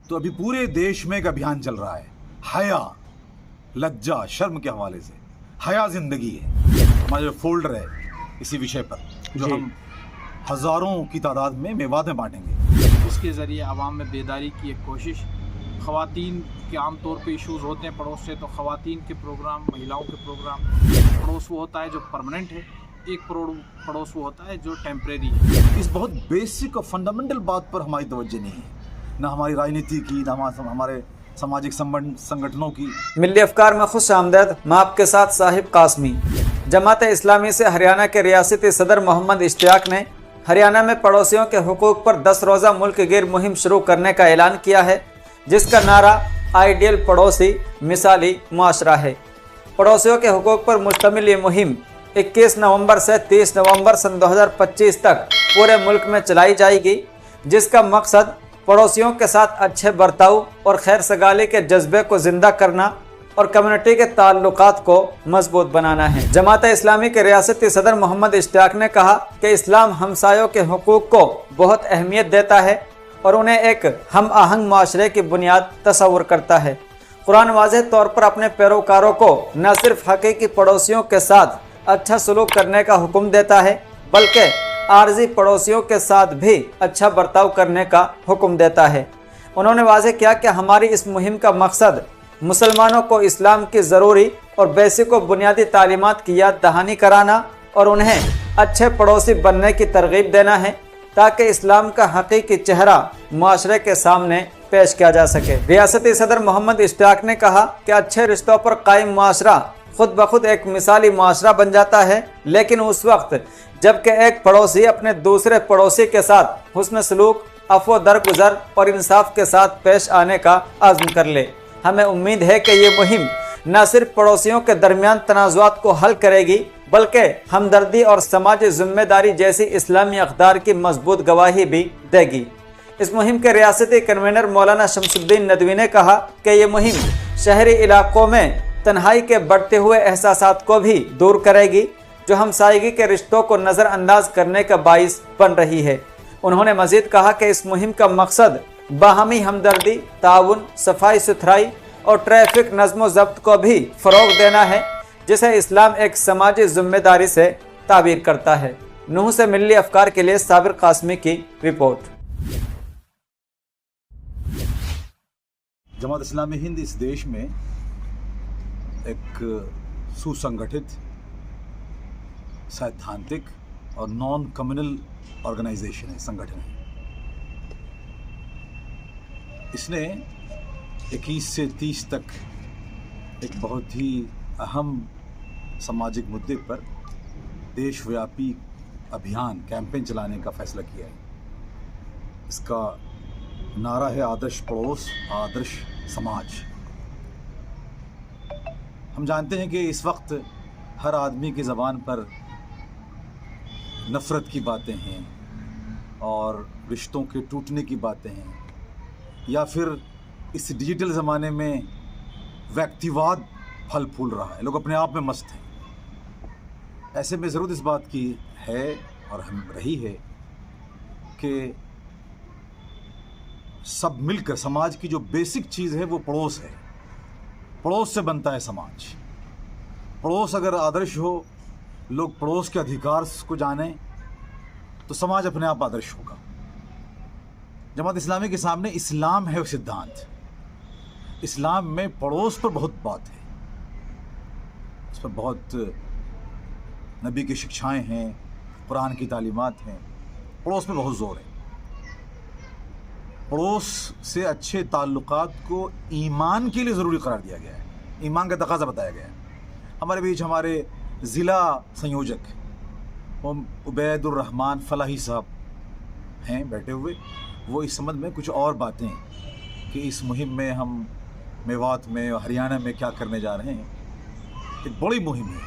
तो अभी पूरे देश में एक अभियान चल रहा है, हया, लज्जा, शर्म के हवाले से। हया जिंदगी है हमारा जो फोल्डर है इसी विषय पर, जो हम हज़ारों की तादाद में मेवात में बांटेंगे। इसके ज़रिए आवाम में बेदारी की एक कोशिश। ख़वातीन के आमतौर पे इश्यूज़ होते हैं पड़ोस से, तो ख़वातीन के प्रोग्राम, महिलाओं के प्रोग्राम। पड़ोस वो होता है जो परमानेंट है, एक पड़ोस वो होता है जो टेम्परेरी है। इस बहुत बेसिक और फंडामेंटल बात पर हमारी तवज्जो नहीं है, ना हमारी राजनीति की, ना हमारे सामाजिक संगठनों की। मिली अफकार में खुश आमदेद। मैं आपके साथ साहिब कासमी। जमात इस्लामी से हरियाणा के रियासती सदर मोहम्मद इश्तियाक ने हरियाणा में पड़ोसियों के हुकूक पर 10 रोज़ा मुल्क गिर मुहिम शुरू करने का ऐलान किया है, जिसका नारा आइडियल पड़ोसी मिसाली मुआशरा है। पड़ोसियों के हुकूक पर मुश्तमिल ये मुहिम 21 नवंबर से 30 नवंबर सन 2025 तक पूरे मुल्क में चलाई जाएगी, जिसका मकसद पड़ोसियों के साथ अच्छे बर्ताव और खैर सगाली के जज्बे को जिंदा करना और कम्युनिटी के ताल्लुकात को मजबूत बनाना है। जमात इस्लामी के रियासती सदर मोहम्मद इश्तियाक ने कहा कि इस्लाम हमसायों के हुकूक को बहुत अहमियत देता है और उन्हें एक हम आहंग माशरे की बुनियाद तस्वुर करता है। कुरान वाज़ेह तौर पर अपने पैरोकारों को न सिर्फ हकीकी पड़ोसियों के साथ अच्छा सलूक करने का हुक्म देता है, बल्कि आर्जी पड़ोसियों के साथ भी अच्छा बर्ताव करने का हुक्म देता है। उन्होंने वाज़ेह किया कि हमारी इस मुहिम का मकसद मुसलमानों को इस्लाम की ज़रूरी और बेसिक व बुनियादी तालीमात की याद दहानी कराना और उन्हें अच्छे पड़ोसी बनने की तरगीब देना है, ताकि इस्लाम का हकीकी चेहरा माशरे के सामने पेश किया जा सके। रियासती सदर मोहम्मद इश्तियाक ने कहा कि अच्छे रिश्तों पर कायम माशरा खुद ब खुद एक मिसाली माशरा बन जाता है, लेकिन उस वक्त जबकि एक पड़ोसी अपने दूसरे पड़ोसी के साथ हुस्न सलूक, अफ़्व दरगुजर और इंसाफ के साथ पेश आने का आज़्म कर ले। हमें उम्मीद है कि ये मुहिम न सिर्फ पड़ोसियों के दरमियान तनाज़ुआत को हल करेगी, बल्कि हमदर्दी और समाजी जिम्मेदारी जैसी इस्लामी अक़दार की मजबूत गवाही भी देगी। इस मुहिम के रियासती कन्वीनर मौलाना शमसुद्दीन नदवी ने कहा कि ये मुहिम शहरी इलाकों में तन्हाई के बढ़ते हुए एहसासात को भी दूर करेगी, जो हमसायगी के रिश्तों को नज़रअंदाज करने का बाइस बन रही है। उन्होंने मज़ीद कहा कि इस मुहिम का मकसद बाहमी हमदर्दी, ताउन, सफाई सुथराई और ट्रैफिक नज़्म ज़ब्त को भी फ़रोग़ देना है, जिसे इस्लाम एक समाजी जिम्मेदारी से ताबीर करता है। नूह से मिली अफकार के लिए साबिर कासमी की रिपोर्ट। जमात इस्लामी हिंद इस देश में एक सुसंगठित, सैद्धांतिक और नॉन कम्युनल ऑर्गेनाइजेशन है, संगठन है। इसने 21 से 30 तक एक बहुत ही अहम सामाजिक मुद्दे पर देशव्यापी अभियान, कैंपेन चलाने का फैसला किया है। इसका नारा है आदर्श पड़ोस, आदर्श समाज। हम जानते हैं कि इस वक्त हर आदमी की ज़बान पर नफ़रत की बातें हैं और रिश्तों के टूटने की बातें हैं, या फिर इस डिजिटल ज़माने में व्यक्तिवाद फल फूल रहा है, लोग अपने आप में मस्त हैं। ऐसे में ज़रूरत इस बात की है और हम रही है कि सब मिलकर समाज की जो बेसिक चीज़ है वो पड़ोस है। पड़ोस से बनता है समाज। पड़ोस अगर आदर्श हो, लोग पड़ोस के अधिकार को जानें, तो समाज अपने आप आदर्श होगा। जमात इस्लामी के सामने इस्लाम है वो सिद्धांत। इस्लाम में पड़ोस पर बहुत बात है, उस पर बहुत नबी की शिक्षाएं हैं, कुरान की तालीमात हैं। पड़ोस में बहुत ज़ोर है। पड़ोस से अच्छे ताल्लुकात को ईमान के लिए ज़रूरी करार दिया गया है, ईमान का तकाज़ा बताया गया है। हमारे बीच हमारे ज़िला संयोजक उबैदुर रहमान फलाही साहब हैं बैठे हुए। वो इस संबंध में कुछ और बातें कि इस मुहिम में हम मेवात में और हरियाणा में क्या करने जा रहे हैं। एक बड़ी मुहिम है,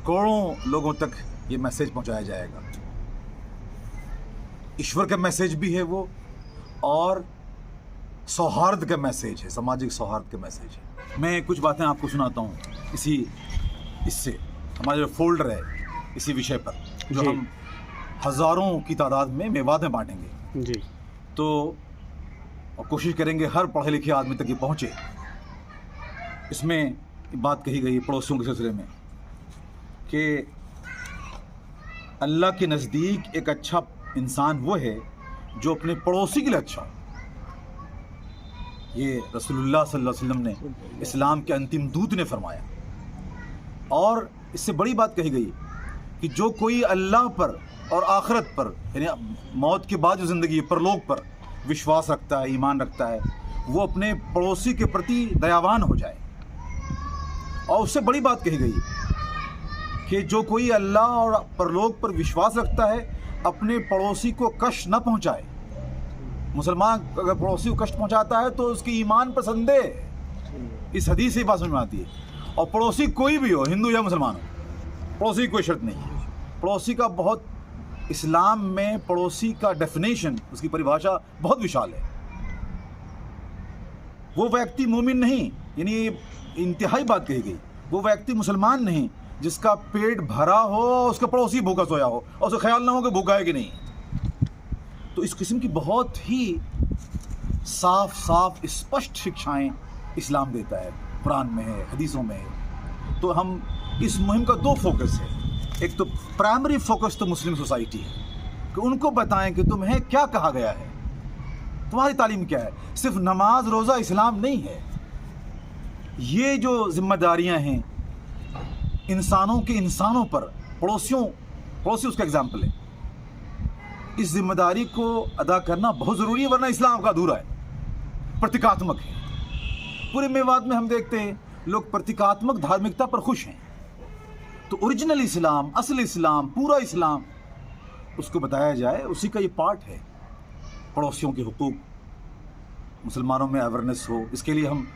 करोड़ों लोगों तक ये मैसेज पहुंचाया जाएगा। ईश्वर का मैसेज भी है वो, और सौहार्द का मैसेज है, सामाजिक सौहार्द का मैसेज है। मैं कुछ बातें आपको सुनाता हूँ इससे हमारा जो फोल्डर है इसी विषय पर, जो हम हज़ारों की तादाद में मेवात में बांटेंगे। जी। तो और कोशिश करेंगे हर पढ़े लिखे आदमी तक ये पहुँचे। इसमें बात कही गई पड़ोसियों के सिलसिले में कि अल्लाह के नज़दीक एक अच्छा इंसान वो है जो अपने पड़ोसी के लिए अच्छा हो। ये रसूलुल्लाह सल्लल्लाहु अलैहि वसल्लम ने, इस्लाम के अंतिम दूत ने फरमाया। और इससे बड़ी बात कही गई कि जो कोई अल्लाह पर और आखिरत पर, यानी मौत के बाद जो ज़िंदगी है, परलोक पर विश्वास रखता है, ईमान रखता है, वो अपने पड़ोसी के प्रति दयावान हो जाए। और उससे बड़ी बात कही गई कि जो कोई अल्लाह और परलोक पर विश्वास रखता है अपने पड़ोसी को कष्ट न पहुंचाए। मुसलमान अगर पड़ोसी को कष्ट पहुंचाता है तो उसकी ईमान पर संदेह है। इस हदीस से बात समझ में आती है। और पड़ोसी कोई भी हो, हिंदू या मुसलमान हो, पड़ोसी की कोई शर्त नहीं है। पड़ोसी का बहुत, इस्लाम में पड़ोसी का डेफिनेशन, उसकी परिभाषा बहुत विशाल है। वो व्यक्ति मोमिन नहीं, यानी इंतहाई बात कही गई, वो व्यक्ति मुसलमान नहीं जिसका पेट भरा हो, उसका पड़ोसी भूखा सोया हो और उसे ख्याल ना हो कि भूखा है कि नहीं। तो इस किस्म की बहुत ही साफ साफ स्पष्ट शिक्षाएं इस्लाम देता है, कुरान में है, हदीसों में है। तो हम इस मुहिम का दो फोकस है। एक तो प्राइमरी फोकस तो मुस्लिम सोसाइटी है कि उनको बताएं कि तुम्हें क्या कहा गया है, तुम्हारी तालीम क्या है। सिर्फ नमाज रोज़ा इस्लाम नहीं है। ये जो जिम्मेदारियां हैं इंसानों के इंसानों पर, पड़ोसी उसका एग्जाम्पल है। इस जिम्मेदारी को अदा करना बहुत ज़रूरी है, वरना इस्लाम का अधूरा है, प्रतीकात्मक है। पूरे मेवात में हम देखते हैं लोग प्रतीकात्मक धार्मिकता पर खुश हैं। तो ओरिजिनल इस्लाम, असल इस्लाम, पूरा इस्लाम, उसको बताया जाए, उसी का ये पार्ट है। पड़ोसियों के हुकूक, मुसलमानों में अवेयरनेस हो, इसके लिए हम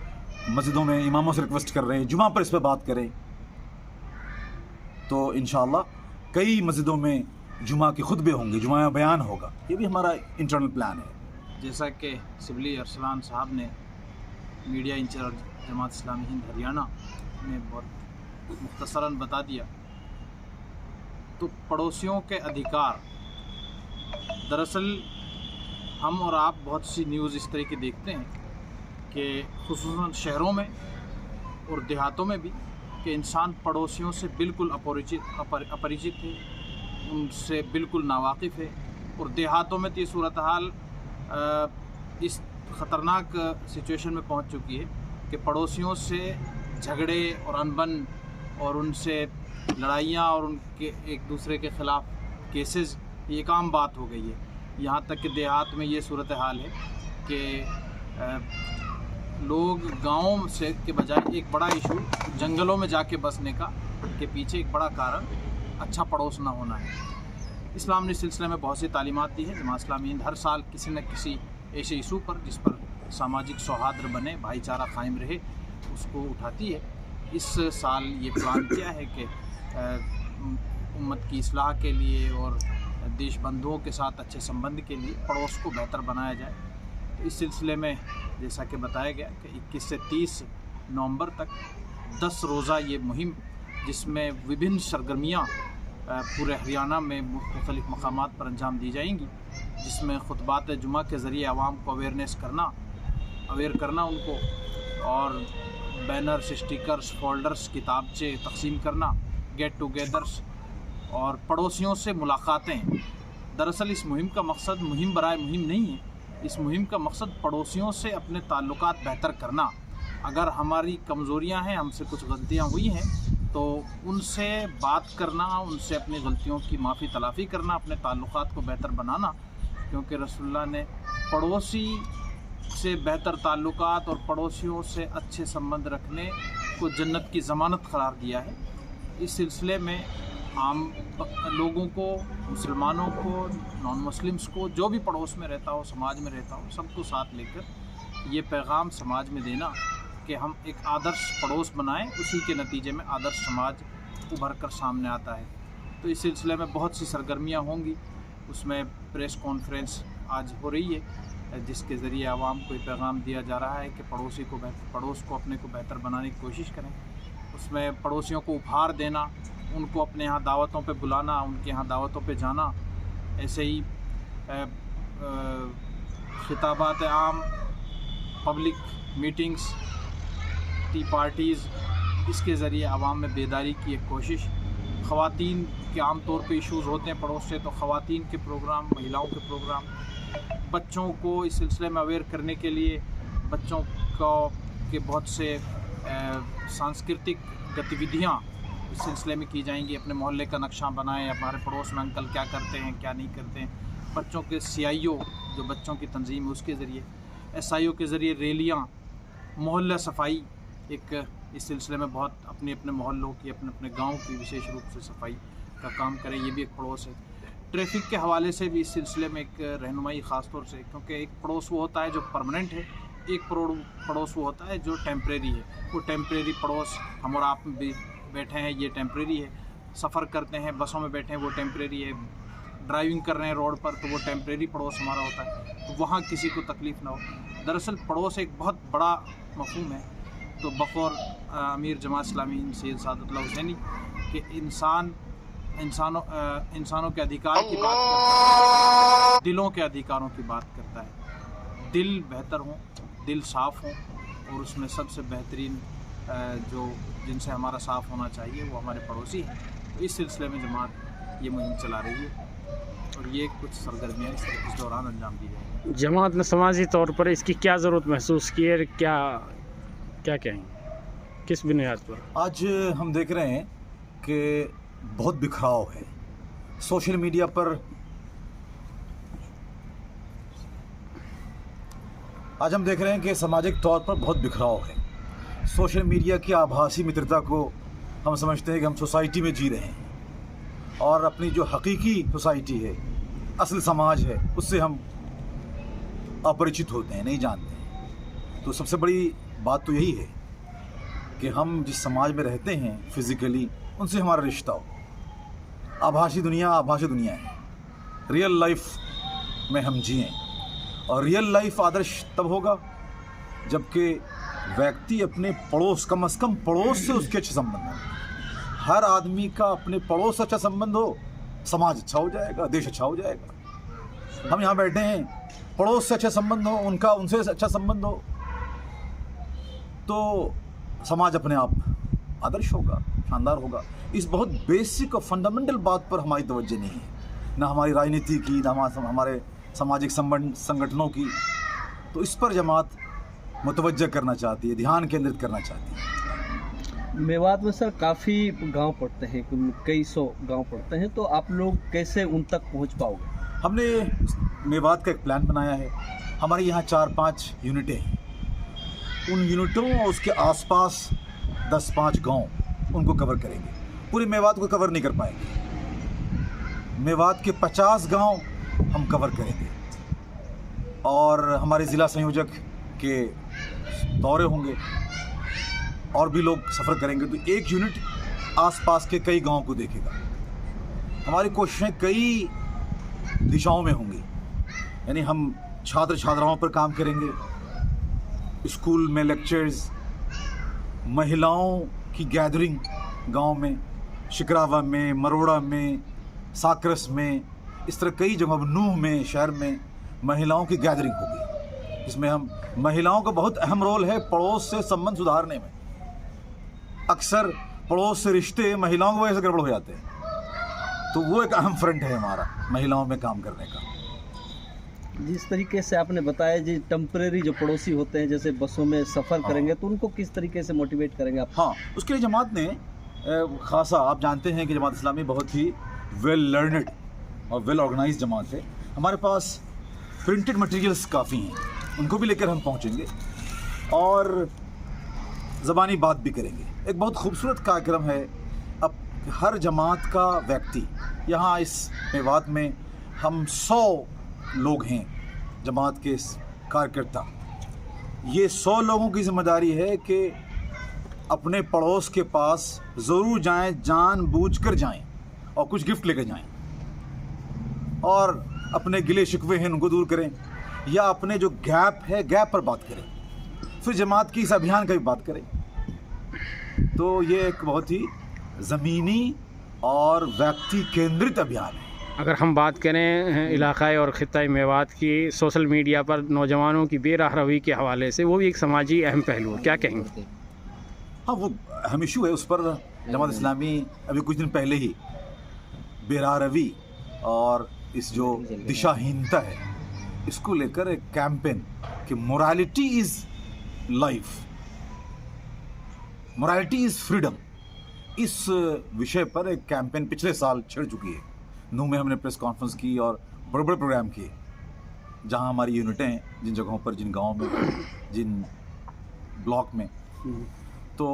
मस्जिदों में इमामों से रिक्वेस्ट कर रहे हैं जुमा पर इस पर बात करें। तो इंशाअल्लाह कई मस्जिदों में जुमा के खुतबे होंगे, जुमा बयान होगा। ये भी हमारा इंटरनल प्लान है। जैसा कि सिबली अरसलान साहब ने, मीडिया इंचार्ज जमात इस्लामी हिंद हरियाणा ने बहुत मुख्तसरन बता दिया, तो पड़ोसियों के अधिकार, दरअसल हम और आप बहुत सी न्यूज़ इस तरह की देखते हैं कि खुसूसन शहरों में और देहातों में भी कि इंसान पड़ोसियों से बिल्कुल अपरिचित है, उनसे बिल्कुल नावाकिफ़ है। और देहातों में तो ये सूरत हाल इस ख़तरनाक सिचुएशन में पहुंच चुकी है कि पड़ोसियों से झगड़े और अनबन और उनसे लड़ाइयाँ और उनके एक दूसरे के ख़िलाफ़ केसेस ये एक आम बात हो गई है। यहाँ तक कि देहात में ये सूरत हाल है कि लोग गाँव से के बजाय एक बड़ा इशू जंगलों में जाके बसने का के पीछे एक बड़ा कारण अच्छा पड़ोस ना होना है। इस्लाम ने इस सिलसिले में बहुत सी तालीमात दी है। जमात इस्लामी हिंद हर साल किसी न किसी ऐसे इशू पर जिस पर सामाजिक सौहार्द बने, भाईचारा कायम रहे, उसको उठाती है। इस साल ये प्लान किया है कि उम्मत की इस्लाह के लिए और देश बंधुओं के साथ अच्छे संबंध के लिए पड़ोस को बेहतर बनाया जाए। तो इस सिलसिले में जैसा कि बताया गया कि 21 से 30 नवंबर तक 10 रोज़ा ये मुहिम, जिसमें विभिन्न सरगर्मियाँ पूरे हरियाणा में मुख्तलिफ़ मकामात पर अंजाम दी जाएंगी, जिसमें खुतबात जुमा के ज़रिए आवाम को अवेयर करना उनको, और बैनर्स, स्टिकर्स, फोल्डर्स, किताबचे तकसीम करना, गेट टुगेदर्स और पड़ोसियों से मुलाकातें। दरअसल इस मुहिम का मकसद मुहिम बराए मुहिम नहीं है। इस मुहिम का मकसद पड़ोसियों से अपने ताल्लुकात बेहतर करना। अगर हमारी कमज़ोरियां हैं, हमसे कुछ गलतियां हुई हैं, तो उनसे बात करना, उनसे अपनी गलतियों की माफ़ी तलाफ़ी करना, अपने ताल्लुकात को बेहतर बनाना। क्योंकि रसूलुल्लाह ने पड़ोसी से बेहतर ताल्लुकात और पड़ोसियों से अच्छे संबंध रखने को जन्नत की ज़मानत करार दिया है। इस सिलसिले में आम लोगों को, मुसलमानों को, नॉन मुस्लिम्स को, जो भी पड़ोस में रहता हो, समाज में रहता हो, सबको साथ लेकर ये पैगाम समाज में देना कि हम एक आदर्श पड़ोस बनाएं, उसी के नतीजे में आदर्श समाज उभर कर सामने आता है। तो इस सिलसिले में बहुत सी सरगर्मियाँ होंगी। उसमें प्रेस कॉन्फ्रेंस आज हो रही है जिसके ज़रिए आवाम को ये पैगाम दिया जा रहा है कि पड़ोस को अपने को बेहतर बनाने की कोशिश करें। उसमें पड़ोसियों को उपहार देना, उनको अपने यहाँ दावतों पे बुलाना, उनके यहाँ दावतों पे जाना, ऐसे ही खिताबात आम पब्लिक मीटिंग्स, टी पार्टीज़, इसके ज़रिए आवाम में बेदारी की एक कोशिश। ख़वातीन के आम तौर पे इश्यूज़ होते हैं पड़ोस से, तो ख़वातीन के प्रोग्राम, महिलाओं के प्रोग्राम, बच्चों को इस सिलसिले में अवेयर करने के लिए बच्चों को के बहुत से सांस्कृतिक गतिविधियाँ इस सिलसिले में की जाएंगी। अपने मोहल्ले का नक्शा बनाएं, हमारे पड़ोस में अंकल क्या करते हैं, क्या नहीं करते हैं। बच्चों के CIO जो बच्चों की तंजीम है उसके ज़रिए, SIO के ज़रिए रैलियाँ, मोहल्ला सफाई, एक इस सिलसिले में बहुत अपने अपने मोहल्लों की, अपने अपने गाँव की विशेष रूप से सफाई का काम करें, ये भी एक पड़ोस है। ट्रैफिक के हवाले से भी इस सिलसिले में एक रहनुमाई ख़ास तौर से, क्योंकि एक पड़ोस वो होता है जो परमानेंट है, एक पड़ोस वो होता है जो टेम्परेरी है। वो टेम्परेरी पड़ोस हम और आप भी बैठे हैं, ये टेम्परेरी है। सफ़र करते हैं, बसों में बैठे हैं, वो टेम्परेरी है। ड्राइविंग कर रहे हैं रोड पर, तो वो टेम्परेरी पड़ोस हमारा होता है, तो वहाँ किसी को तकलीफ़ ना हो। दरअसल पड़ोस एक बहुत बड़ा मफ़हूम है। तो बतौर अमीर जमात इस्लामी सैयद सादतुल्लाह हुसैनी कि इंसानों के अधिकार की बात करता है, दिलों के अधिकारों की बात करता है। दिल बेहतर हों, दिल साफ़ हों, और उसमें सबसे बेहतरीन जो जिनसे हमारा साफ़ होना चाहिए वो हमारे पड़ोसी हैं। तो इस सिलसिले में जमात ये मुहिम चला रही है, और ये कुछ सरगर्मियाँ इस दौरान अंजाम दी जाएंगी। जमात ने समाजी तौर पर इसकी क्या ज़रूरत महसूस की है, क्या कहेंगे, किस बुनियाद पर? आज हम देख रहे हैं कि बहुत बिखराव है सोशल मीडिया पर। आज हम देख रहे हैं कि सामाजिक तौर पर बहुत बिखराव है। सोशल मीडिया की आभासी मित्रता को हम समझते हैं कि हम सोसाइटी में जी रहे हैं, और अपनी जो हकीकी सोसाइटी है, असल समाज है, उससे हम अपरिचित होते हैं, नहीं जानते हैं। तो सबसे बड़ी बात तो यही है कि हम जिस समाज में रहते हैं फिज़िकली, उनसे हमारा रिश्ता हो। आभासी दुनिया है, रियल लाइफ में हम जिएं, और रियल लाइफ आदर्श तब होगा जबकि व्यक्ति अपने पड़ोस, कम से कम पड़ोस से उसके अच्छे संबंध हो। हर आदमी का अपने पड़ोस से अच्छा संबंध हो, समाज अच्छा हो जाएगा, देश अच्छा हो जाएगा। हम यहाँ बैठे हैं, पड़ोस से अच्छा संबंध हो, उनका उनसे अच्छा संबंध हो, तो समाज अपने आप आदर्श होगा, शानदार होगा। इस बहुत बेसिक और फंडामेंटल बात पर हमारी तवज्जो नहीं है, ना हमारी राजनीति की, ना हमारे सामाजिक संगठनों की। तो इस पर जमात मुतवज्जह करना चाहती है, ध्यान केंद्रित करना चाहती है। मेवात में सर काफ़ी गांव पड़ते हैं, कई सौ गांव पड़ते हैं, तो आप लोग कैसे उन तक पहुंच पाओगे? हमने मेवात का एक प्लान बनाया है। हमारे यहाँ 4-5 यूनिटें हैं। उन यूनिटों और उसके आसपास 10-5 गांव, उनको कवर करेंगे। पूरे मेवात को कवर नहीं कर पाएंगे। मेवात के 50 गांव हम कवर करेंगे, और हमारे ज़िला संयोजक के दौरे होंगे, और भी लोग सफ़र करेंगे। तो एक यूनिट आसपास के कई गांवों को देखेगा। हमारी कोशिशें कई दिशाओं में होंगी, यानी हम छात्र छात्राओं पर काम करेंगे, स्कूल में लेक्चर्स, महिलाओं की गैदरिंग गांव में, शिकरावा में, मरोड़ा में, साकरस में, इस तरह कई जगह, नूह में, शहर में महिलाओं की गैदरिंग होगी। इसमें हम महिलाओं का बहुत अहम रोल है पड़ोस से संबंध सुधारने में। अक्सर पड़ोस से रिश्ते महिलाओं की वजह से गड़बड़ हो जाते हैं, तो वो एक अहम फ्रंट है हमारा महिलाओं में काम करने का। जिस तरीके से आपने बताया जी, टेम्परेरी जो पड़ोसी होते हैं, जैसे बसों में सफ़र करेंगे, तो उनको किस तरीके से मोटिवेट करेंगे आप? हाँ, उसके लिए जमात ने खासा, आप जानते हैं कि जमात इस्लामी बहुत ही वेल लर्नड और वेल ऑर्गेनाइज जमात है। हमारे पास प्रिंटेड मटेरियल्स काफ़ी हैं, उनको भी लेकर हम पहुँचेंगे, और ज़बानी बात भी करेंगे। एक बहुत खूबसूरत कार्यक्रम है। अब हर जमात का व्यक्ति, यहाँ इस मेवात में हम 100 लोग हैं जमात के कार्यकर्ता। ये 100 लोगों की जिम्मेदारी है कि अपने पड़ोस के पास ज़रूर जाएं, जानबूझकर जाएं, और कुछ गिफ्ट लेकर जाएं, और अपने गिले शिकवे हैं उनको दूर करें, या अपने जो गैप है, गैप पर बात करें। फिर जमात की इस अभियान का भी बात करें। तो ये एक बहुत ही ज़मीनी और व्यक्ति केंद्रित अभियान है। अगर हम बात करें इलाक़ाई और ख़ित्ताई मेवात की, सोशल मीडिया पर नौजवानों की बेराह रवी के हवाले से वो भी एक समाजी अहम पहलू है, क्या कहेंगे? हाँ, वो अहम इशू है। उस पर जमात इस्लामी अभी कुछ दिन पहले ही बेराह रवी और इस जो दिशाहीनता है इसको लेकर एक कैंपेन कि morality is life, morality is freedom, इस विषय पर एक कैंपेन पिछले साल छिड़ चुकी है। नू में हमने प्रेस कॉन्फ्रेंस की और बड़े बड़े प्रोग्राम किए जहां हमारी यूनिटें हैं, जिन जगहों पर, जिन गाँव में, जिन ब्लॉक में, तो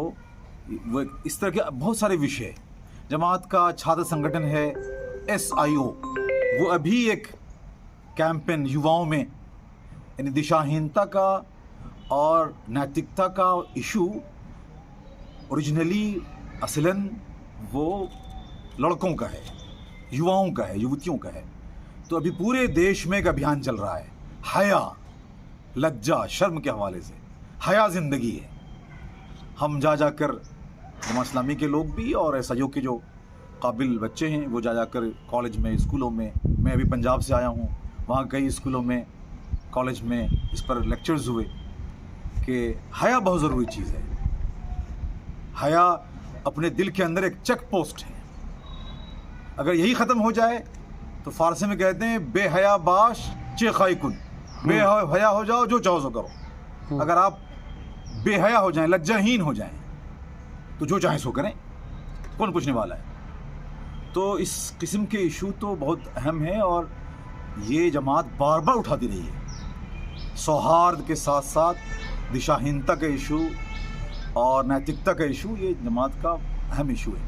वो इस तरह के बहुत सारे विषय। जमात का छात्र संगठन है SIO, वो अभी एक कैंपेन युवाओं में यानी दिशाहीनता का और नैतिकता का इशू ओरिजिनली असलन वो लड़कों का है, युवाओं का है, युवतियों का है। तो अभी पूरे देश में एक अभियान चल रहा है, हया, लज्जा, शर्म के हवाले से। हया ज़िंदगी है। हम जाकर जमात इस्लामी के लोग भी और SIO के जो काबिल बच्चे हैं वो जाकर कॉलेज में, स्कूलों में, मैं अभी पंजाब से आया हूँ, वहाँ कई स्कूलों में, कॉलेज में इस पर लेक्चर्स हुए कि हया बहुत ज़रूरी चीज़ है। हया अपने दिल के अंदर एक चेक पोस्ट है। अगर यही ख़त्म हो जाए तो फ़ारसी में कहते हैं बेहया बाश चेखाई कुन, बेहया हो जाओ, जो चाहो सो करो। अगर आप बेहया हो जाएं, लज्जाहीन हो जाएं, तो जो चाहें सो करें, कौन पूछने वाला है। तो इस किस्म के इशू तो बहुत अहम है और ये जमात बार बार उठाती रही है। सौहार्द के साथ साथ दिशाहीनता का इशू और नैतिकता का इशू, ये जमात का अहम इशू है।